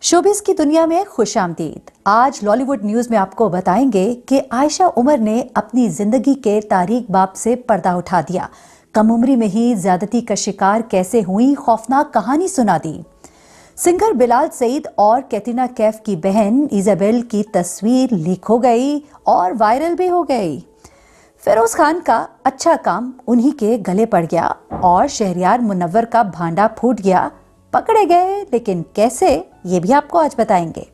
Showbiz की दुनिया में खुशामदीद। आज लॉलीवुड न्यूज में आपको बताएंगे कि आयशा उमर ने अपनी जिंदगी के तारीक बाब से पर्दा उठा दिया। कम उम्री में ही ज्यादती का शिकार कैसे हुई, खौफनाक कहानी सुना दी। सिंगर बिलाल सईद और कैटरीना कैफ की बहन इजाबेल की तस्वीर लीक हो गई और वायरल भी हो गई। फिरोज खान का अच्छा काम उन्हीं के गले पड़ गया और शहरयार मुनव्वर का भांडा फूट गया। पकड़े गए, लेकिन कैसे, ये भी आपको आज बताएंगे।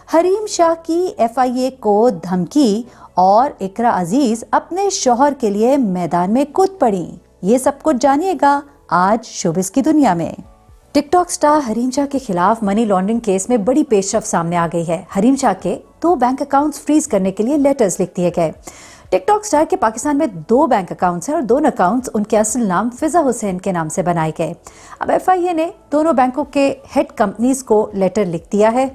हरीम शाह की एफआईए को धमकी और इकरा अजीज अपने शौहर के लिए मैदान में कूद पड़ी। ये सब कुछ जानिएगा आज शोबिस की दुनिया में। टिकटॉक स्टार हरीम शाह के खिलाफ मनी लॉन्ड्रिंग केस में बड़ी पेशरफ्त सामने आ गई है। हरीम शाह के 2 बैंक अकाउंट्स फ्रीज करने के लिए लेटर्स लिख दिए गए। टिकटॉक स्टार के पाकिस्तान में 2 बैंक अकाउंट्स हैं और दोनों अकाउंट्स उनके असल नाम फिजा हुसैन के नाम से बनाए गए। अब एफआईए ने दोनों बैंकों के हेड कंपनीज को लेटर लिख दिया है।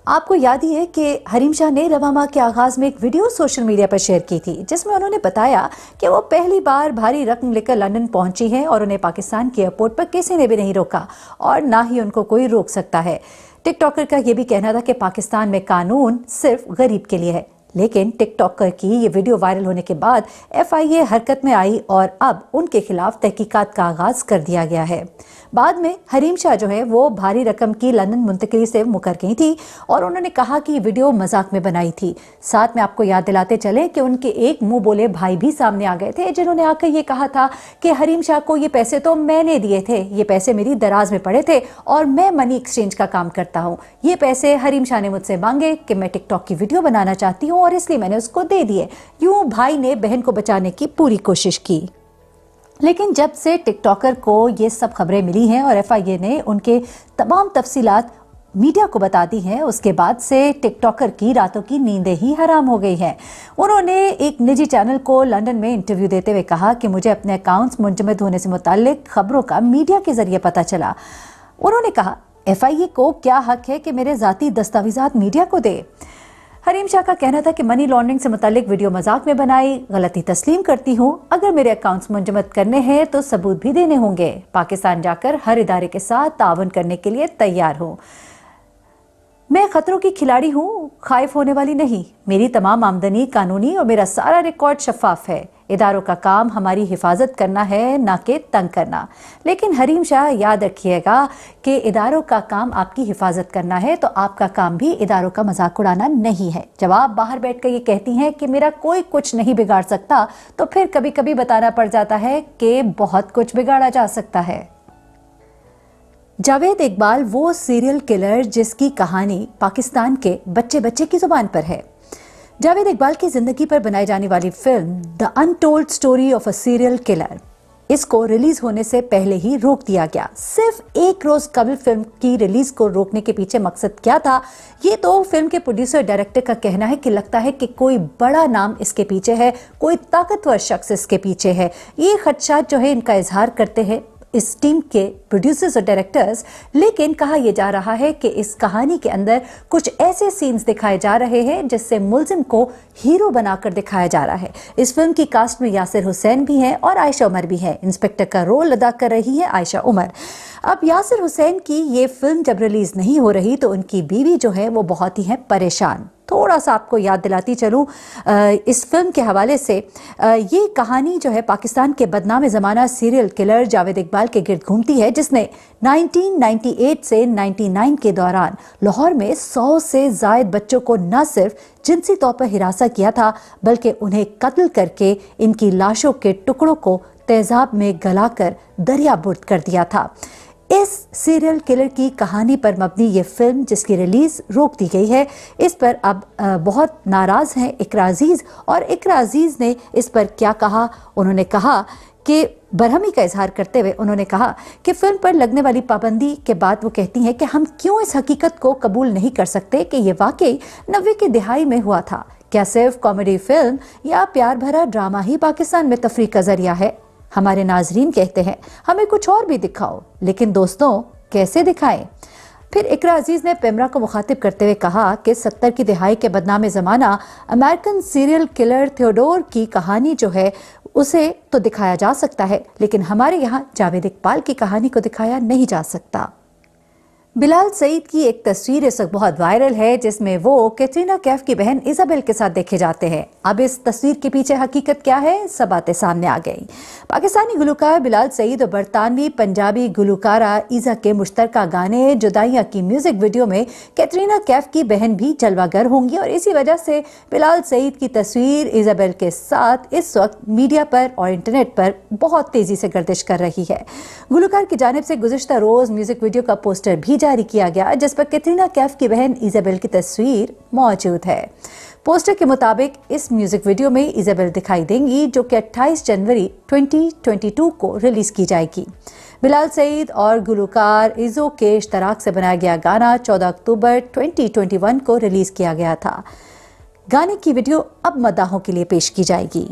आपको याद ही है कि हरीम शाह ने रवा माह के आगाज में एक वीडियो सोशल मीडिया पर शेयर की थी, जिसमें उन्होंने बताया कि वो पहली बार भारी रकम लेकर लंदन पहुंची हैं और उन्हें पाकिस्तान के एयरपोर्ट पर किसी ने भी नहीं रोका और ना ही उनको कोई रोक सकता है। टिकटॉकर का यह भी कहना था कि पाकिस्तान में कानून सिर्फ गरीब के लिए है। लेकिन टिकटॉकर की ये वीडियो वायरल होने के बाद एफआईए हरकत में आई और अब उनके खिलाफ तहकीकात का आगाज कर दिया गया है। बाद में हरीम शाह जो है वो भारी रकम की लंदन मुंतकिली से मुकर गई थी और उन्होंने कहा कि ये वीडियो मजाक में बनाई थी। साथ में आपको याद दिलाते चले कि उनके एक मुंह बोले भाई भी सामने आ गए थे, जिन्होंने आकर ये कहा था कि हरीम शाह को ये पैसे तो मैंने दिए थे, ये पैसे मेरी दराज में पड़े थे और मैं मनी एक्सचेंज का काम करता हूँ। ये पैसे हरीम शाह ने मुझसे मांगे कि मैं टिकटॉक की वीडियो बनाना चाहती हूँ और इसलिए मैंने उसको दे दिए। यूं भाई ने बहन को बचाने की पूरी कोशिश की। लेकिन जब से टिकटॉकर को ये सब खबरें मिली हैं और एफआईए ने उनके तमाम तफसीलात मीडिया को बता दी हैं, उसके बाद से टिकटॉकर की रातों की नींदें ही हराम हो गई हैं। उन्होंने एक निजी चैनल को लंदन में इंटरव्यू देते हुए कहा कि मुझे अपने अकाउंट्स मुंजमद होने से मुताल्लिक खबरों का मीडिया के जरिए पता चला। उन्होंने कहा, एफआईए को क्या हक है कि मेरे जाती दस्तावेजात मीडिया को दे। हरीम शाह का कहना था कि मनी लॉन्ड्रिंग से मुतालिक वीडियो मजाक में बनाई, गलती तस्लीम करती हूँ। अगर मेरे अकाउंट्स मुंजमद करने हैं तो सबूत भी देने होंगे। पाकिस्तान जाकर हर इदारे के साथ तावन करने के लिए तैयार हूँ। मैं खतरों की खिलाड़ी हूँ, खाइफ होने वाली नहीं। मेरी तमाम आमदनी कानूनी और मेरा सारा रिकॉर्ड शफाफ है। इदारों का काम हमारी हिफाजत करना है, ना कि तंग करना। लेकिन हरीम शाह, याद रखिएगा कि इदारों का काम आपकी हिफाजत करना है, तो आपका काम भी इदारों का मजाक उड़ाना नहीं है। जब आप बाहर बैठकर ये कहती हैं कि मेरा कोई कुछ नहीं बिगाड़ सकता, तो फिर कभी कभी बताना पड़ जाता है कि बहुत कुछ बिगाड़ा जा सकता है। जावेद इकबाल वो सीरियल किलर जिसकी कहानी पाकिस्तान के बच्चे बच्चे की जुबान पर है। जावेद इकबाल की जिंदगी पर बनाई जाने वाली film the untold story of a serial killer, इसको रिलीज होने से पहले ही रोक दिया गया। सिर्फ एक रोज कबल फिल्म की रिलीज को रोकने के पीछे मकसद क्या था, ये तो फिल्म के प्रोड्यूसर डायरेक्टर का कहना है कि लगता है कि कोई बड़ा नाम इसके पीछे है, कोई ताकतवर शख्स इसके पीछे है। ये खदशात जो है इनका इजहार करते हैं इस टीम के प्रोड्यूसर्स और डायरेक्टर्स। लेकिन कहा यह जा रहा है कि इस कहानी के अंदर कुछ ऐसे सीन्स दिखाए जा रहे हैं जिससे मुल्जिम को हीरो बनाकर दिखाया जा रहा है। इस फिल्म की कास्ट में यासिर हुसैन भी हैं और आयशा उमर भी है। इंस्पेक्टर का रोल अदा कर रही है आयशा उमर। अब यासिर हुसैन की ये फिल्म जब रिलीज नहीं हो रही तो उनकी बीवी जो है वो बहुत ही है परेशान। थोड़ा सा आपको याद दिलाती चलूं इस फिल्म के हवाले से, ये कहानी जो है पाकिस्तान के बदनाम ज़माना सीरियल किलर जावेद इकबाल के गिर्द घूमती है, जिसने 1998 से 99 के दौरान लाहौर में 100 से ज़ायद बच्चों को न सिर्फ जिनसी तौर पर हिरासत किया था, बल्कि उन्हें कत्ल करके इनकी लाशों के टुकड़ों को तेजाब में गलाकर दरिया बुर्द कर दिया था। इस सीरियल किलर की कहानी पर मबनी ये फिल्म जिसकी रिलीज रोक दी गई है, इस पर अब बहुत नाराज हैं इकरा अजीज। और इकरा अजीज ने इस पर क्या कहा, उन्होंने कहा कि बरहमी का इजहार करते हुए उन्होंने कहा कि फिल्म पर लगने वाली पाबंदी के बाद वो कहती हैं कि हम क्यों इस हकीकत को कबूल नहीं कर सकते कि ये वाकई 90 की दिहाई में हुआ था। क्या सिर्फ कॉमेडी फिल्म या प्यार भरा ड्रामा ही पाकिस्तान में तफरीक का जरिया है? हमारे नाजरीन कहते हैं हमें कुछ और भी दिखाओ, लेकिन दोस्तों कैसे दिखाएं? फिर इकरा अजीज ने पेमरा को मुखातिब करते हुए कहा कि 70 की दिहाई के बदनाम ज़माना अमेरिकन सीरियल किलर थियोडोर की कहानी जो है उसे तो दिखाया जा सकता है, लेकिन हमारे यहाँ जावेद इकबाल की कहानी को दिखाया नहीं जा सकता। बिलाल सईद की एक तस्वीर इस वक्त बहुत वायरल है जिसमें वो कैटरीना कैफ की बहन इजाबेल के साथ देखे जाते हैं। अब इस तस्वीर के पीछे हकीकत क्या है, सब बातें सामने आ गई। पाकिस्तानी गुलकार बिलाल सईद और बरतानवी पंजाबी गुलकारा ईजा के मुश्तरका गाने जुदाइयां की म्यूजिक वीडियो में कैटरीना कैफ की बहन भी जलवागर होंगी और इसी वजह से बिलाल सईद की तस्वीर इजाबेल के साथ इस वक्त मीडिया पर और इंटरनेट पर बहुत तेजी से गर्दिश कर रही है। गुलकार की जानिब से गुज़िश्ता रोज म्यूजिक वीडियो का पोस्टर भी जारी किया गया जिस पर कैटरीना कैफ की बहन इजाबेल की तस्वीर मौजूद है। पोस्टर के मुताबिक इस म्यूजिक वीडियो में इजाबेल दिखाई देंगी जो कि 28 जनवरी 2022 को रिलीज की जाएगी। बिलाल सईद और गुलकार इजो के इश्तराक से बनाया गया गाना 14 अक्टूबर 2021 को रिलीज किया गया था। गाने की वीडियो अब मदाहों के लिए पेश की जाएगी।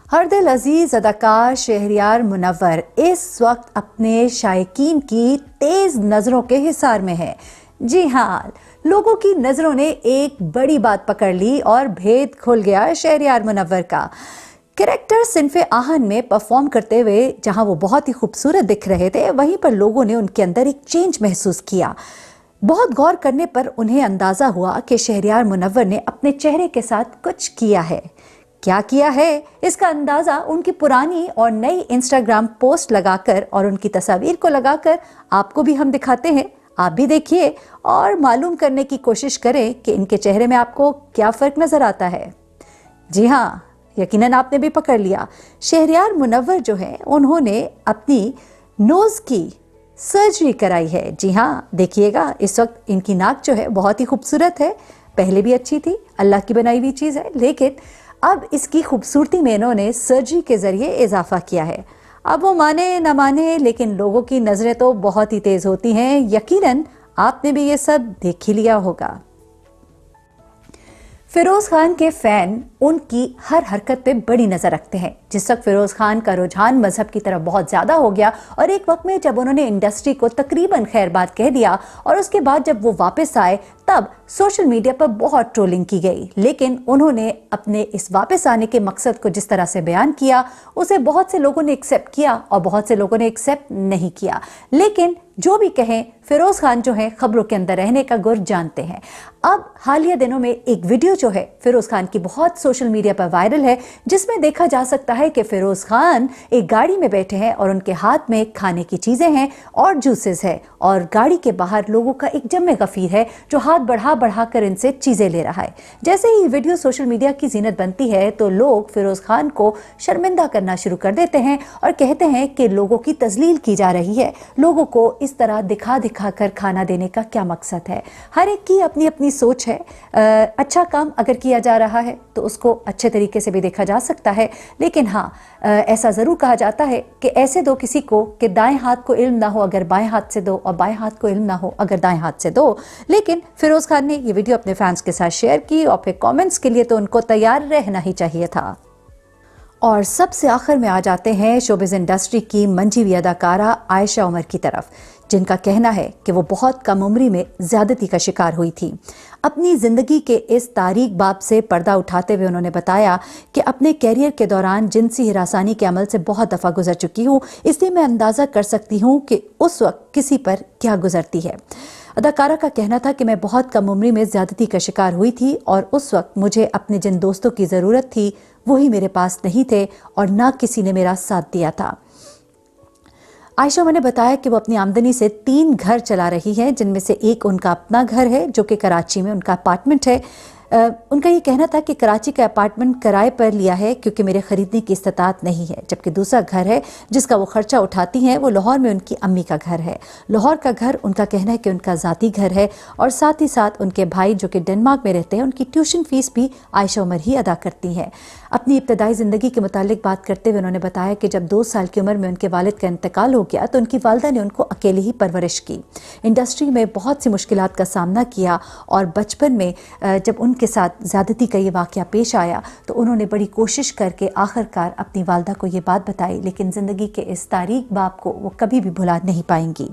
हरदिल अजीज अदाकार शहरयार मुनव्वर इस वक्त अपने शायकीन की तेज नजरों के हिसार में है। जी हाँ, लोगों की नजरों ने एक बड़ी बात पकड़ ली और भेद खुल गया शहरयार मुनव्वर का। कैरेक्टर सिन्फे आहन में परफॉर्म करते हुए जहां वो बहुत ही खूबसूरत दिख रहे थे, वहीं पर लोगों ने उनके अंदर एक चेंज महसूस किया। बहुत गौर करने पर उन्हें अंदाजा हुआ कि शहरयार मुनव्वर ने अपने चेहरे के साथ कुछ किया है। क्या किया है इसका अंदाजा उनकी पुरानी और नई इंस्टाग्राम पोस्ट लगाकर और उनकी तस्वीर को लगाकर आपको भी हम दिखाते हैं। आप भी देखिए और मालूम करने की कोशिश करें कि इनके चेहरे में आपको क्या फर्क नजर आता है। जी हाँ, यकीनन आपने भी पकड़ लिया। शहरयार मुनव्वर जो है उन्होंने अपनी नोज की सर्जरी कराई है। जी हाँ, देखिएगा इस वक्त इनकी नाक जो है बहुत ही खूबसूरत है। पहले भी अच्छी थी, अल्लाह की बनाई हुई चीज़ है, लेकिन अब इसकी खूबसूरती में इन्होंने सर्जरी के जरिए इजाफा किया है। अब वो माने न माने, लेकिन लोगों की नजरें तो बहुत ही तेज होती हैं। यकीनन आपने भी ये सब देख ही लिया होगा। फिरोज खान के फैन उनकी हर हरकत पे बड़ी नजर रखते हैं। जिस वक्त फिरोज खान का रुझान मजहब की तरफ बहुत ज्यादा हो गया और एक वक्त में जब उन्होंने इंडस्ट्री को तकरीबन खैरबाद कह दिया और उसके बाद जब वो वापस आए तब सोशल मीडिया पर बहुत ट्रोलिंग की गई, लेकिन उन्होंने अपने इस वापस आने के मकसद को जिस तरह से बयान किया उसे बहुत से लोगों ने एक्सेप्ट किया और बहुत से लोगों ने एक्सेप्ट नहीं किया। लेकिन जो भी कहें, फिरोज खान जो है खबरों के अंदर रहने का गुर जानते हैं। अब हालिया दिनों में एक वीडियो जो है फिरोज खान की बहुत सोशल मीडिया पर वायरल है जिसमें देखा जा सकता है कि फिरोज खान एक गाड़ी में बैठे हैं और उनके हाथ में खाने की चीजें हैं और जूसेस है और गाड़ी के बाहर लोगों का एक जम्मे गफीर है जो हाथ बढ़ा बढ़ा कर इनसे चीजें ले रहा है। जैसे ही वीडियो सोशल मीडिया की जीनत बनती है तो लोग फिरोज खान को शर्मिंदा करना शुरू कर देते हैं और कहते हैं कि लोगों की तजलील की जा रही है। लोगों को इस तरह दिखा दिखा कर खाना देने का क्या मकसद है। हर एक की अपनी अपनी सोच है। अच्छा काम अगर किया जा रहा है तो उसको अच्छे तरीके से भी देखा जा सकता है, लेकिन हाँ, ऐसा जरूर कहा जाता है कि ऐसे दो किसी को कि दाएं हाथ को इल्म ना हो अगर बाएं हाथ से दो और बाएं हाथ को इल्म ना हो अगर दाएं हाथ से दो। लेकिन फिरोज खान ने ये वीडियो अपने फैंस के साथ शेयर की और फिर कमेंट्स के लिए तो उनको तैयार रहना ही चाहिए था। और सबसे आखिर में आ जाते हैं शोबिज़ इंडस्ट्री की मंझी हुई अदाकारा आयशा उमर की तरफ, जिनका कहना है कि वो बहुत कम उम्री में ज्यादती का शिकार हुई थी। अपनी जिंदगी के इस तारीक बाब से पर्दा उठाते हुए उन्होंने बताया कि अपने कैरियर के दौरान जिनसी हिरासानी के अमल से बहुत दफा गुजर चुकी हूँ, इसलिए मैं अंदाजा कर सकती हूँ कि उस वक्त किसी पर क्या गुजरती है। अदाकारा का कहना था कि मैं बहुत कम उम्री में ज्यादती का शिकार हुई थी और उस वक्त मुझे अपने जिन दोस्तों की जरूरत थी वही मेरे पास नहीं थे और ना किसी ने मेरा साथ दिया था। आयशा ने बताया कि वो अपनी आमदनी से 3 घर चला रही है, जिनमें से एक उनका अपना घर है जो कि कराची में उनका अपार्टमेंट है। उनका ये कहना था कि कराची का अपार्टमेंट किराए पर लिया है क्योंकि मेरे खरीदने की इस्तात नहीं है, जबकि दूसरा घर है जिसका वो खर्चा उठाती हैं वो लाहौर में उनकी अम्मी का घर है। लाहौर का घर उनका कहना है कि उनका ज़ाती घर है और साथ ही साथ उनके भाई जो कि डेनमार्क में रहते हैं उनकी ट्यूशन फीस भी आयशा उमर ही अदा करती हैं। अपनी इब्तदाई ज़िंदगी के मुतालिक बात करते हुए उन्होंने बताया कि जब 2 साल की उम्र में उनके वालिद का इंतकाल हो गया तो उनकी वालदा ने उनको अकेले ही परवरिश की। इंडस्ट्री में बहुत सी मुश्किलात का सामना किया और बचपन में जब उनके साथ ज़्यादती का ये वाक़या पेश आया तो उन्होंने बड़ी कोशिश करके आखिरकार अपनी वालदा को ये बात बताई, लेकिन ज़िंदगी के इस तारीक बाब को वो कभी भी भुला नहीं पाएंगी।